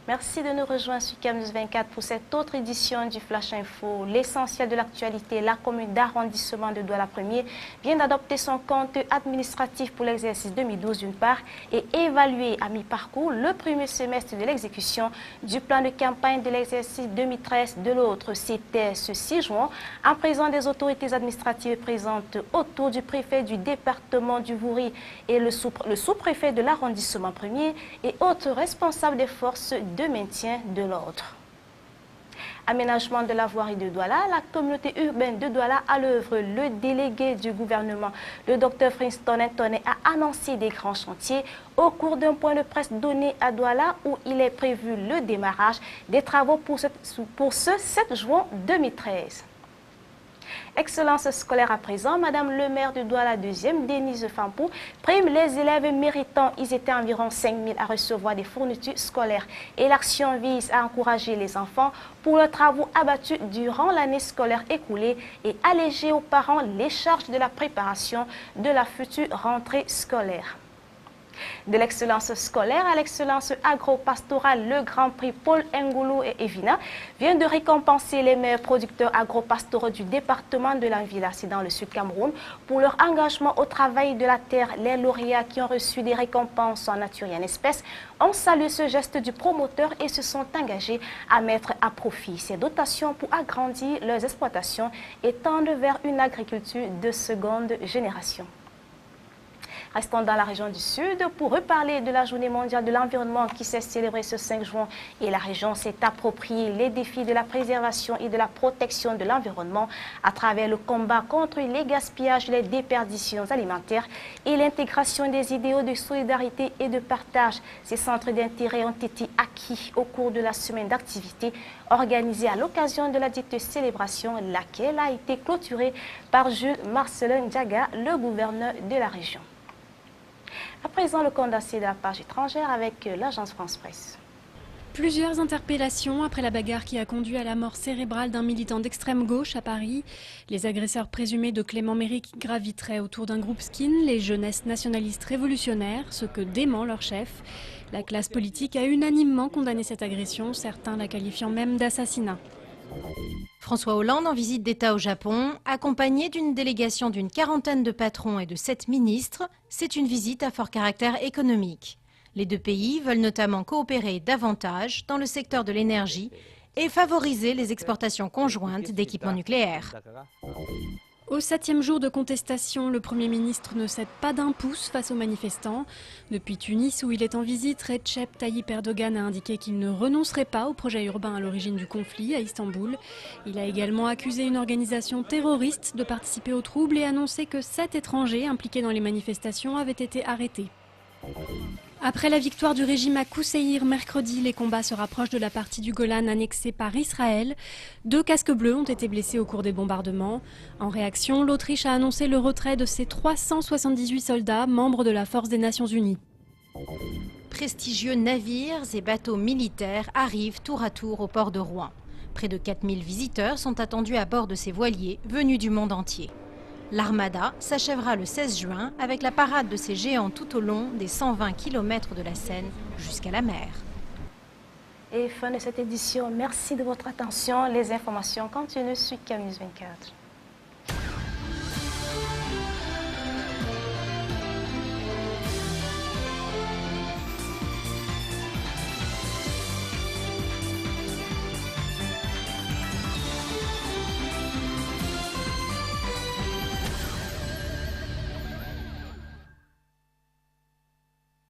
Merci de nous rejoindre sur CAMNews 24 pour cette autre édition du Flash Info. L'essentiel de l'actualité, la commune d'arrondissement de Douala 1er vient d'adopter son compte administratif pour l'exercice 2012 d'une part et évaluer à mi-parcours le premier semestre de l'exécution du plan de campagne de l'exercice 2013 de l'autre. C'était ce 6 juin en présence des autorités administratives présentes autour du préfet du département du Vouri et le sous-préfet de l'arrondissement 1er et autres responsables des forces de maintien de l'ordre. Aménagement de la voirie de Douala, la communauté urbaine de Douala à l'œuvre. Le délégué du gouvernement, le Dr Princeton Antonet, a annoncé des grands chantiers au cours d'un point de presse donné à Douala où il est prévu le démarrage des travaux pour ce 7 juin 2013. Excellence scolaire à présent, Madame le maire de Douala 2e, Denise Fampou, prime les élèves méritants. Ils étaient environ 5 000 à recevoir des fournitures scolaires. Et l'action vise à encourager les enfants pour leurs travaux abattus durant l'année scolaire écoulée et alléger aux parents les charges de la préparation de la future rentrée scolaire. De l'excellence scolaire à l'excellence agro-pastorale, le Grand Prix Paul Ngoulou et Evina vient de récompenser les meilleurs producteurs agro-pastoraux du département de l'Anvila, c'est dans le Sud Cameroun, pour leur engagement au travail de la terre. Les lauréats qui ont reçu des récompenses en nature et en espèces ont salué ce geste du promoteur et se sont engagés à mettre à profit ces dotations pour agrandir leurs exploitations et tendre vers une agriculture de seconde génération. Restons dans la région du Sud pour reparler de la journée mondiale de l'environnement qui s'est célébrée ce 5 juin. Et la région s'est appropriée les défis de la préservation et de la protection de l'environnement à travers le combat contre les gaspillages, les déperditions alimentaires et l'intégration des idéaux de solidarité et de partage. Ces centres d'intérêt ont été acquis au cours de la semaine d'activité organisée à l'occasion de la dite célébration, laquelle a été clôturée par Jules Marcelin Diaga, le gouverneur de la région. À présent, le condensé de la page étrangère avec l'agence France Presse. Plusieurs interpellations après la bagarre qui a conduit à la mort cérébrale d'un militant d'extrême gauche à Paris. Les agresseurs présumés de Clément Méric graviteraient autour d'un groupe skin, les jeunesses nationalistes révolutionnaires, ce que dément leur chef. La classe politique a unanimement condamné cette agression, certains la qualifiant même d'assassinat. François Hollande en visite d'État au Japon, accompagné d'une délégation d'une quarantaine de patrons et de 7 ministres, c'est une visite à fort caractère économique. Les deux pays veulent notamment coopérer davantage dans le secteur de l'énergie et favoriser les exportations conjointes d'équipements nucléaires. Au 7e jour de contestation, le Premier ministre ne cède pas d'un pouce face aux manifestants. Depuis Tunis, où il est en visite, Recep Tayyip Erdogan a indiqué qu'il ne renoncerait pas au projet urbain à l'origine du conflit à Istanbul. Il a également accusé une organisation terroriste de participer aux troubles et annoncé que 7 étrangers impliqués dans les manifestations avaient été arrêtés. Après la victoire du régime à Kousseïr mercredi, les combats se rapprochent de la partie du Golan annexée par Israël. 2 casques bleus ont été blessés au cours des bombardements. En réaction, l'Autriche a annoncé le retrait de ses 378 soldats, membres de la Force des Nations Unies. Prestigieux navires et bateaux militaires arrivent tour à tour au port de Rouen. Près de 4000 visiteurs sont attendus à bord de ces voiliers venus du monde entier. L'Armada s'achèvera le 16 juin avec la parade de ces géants tout au long des 120 km de la Seine jusqu'à la mer. Et fin de cette édition, merci de votre attention. Les informations continuent sur CAMNews 24.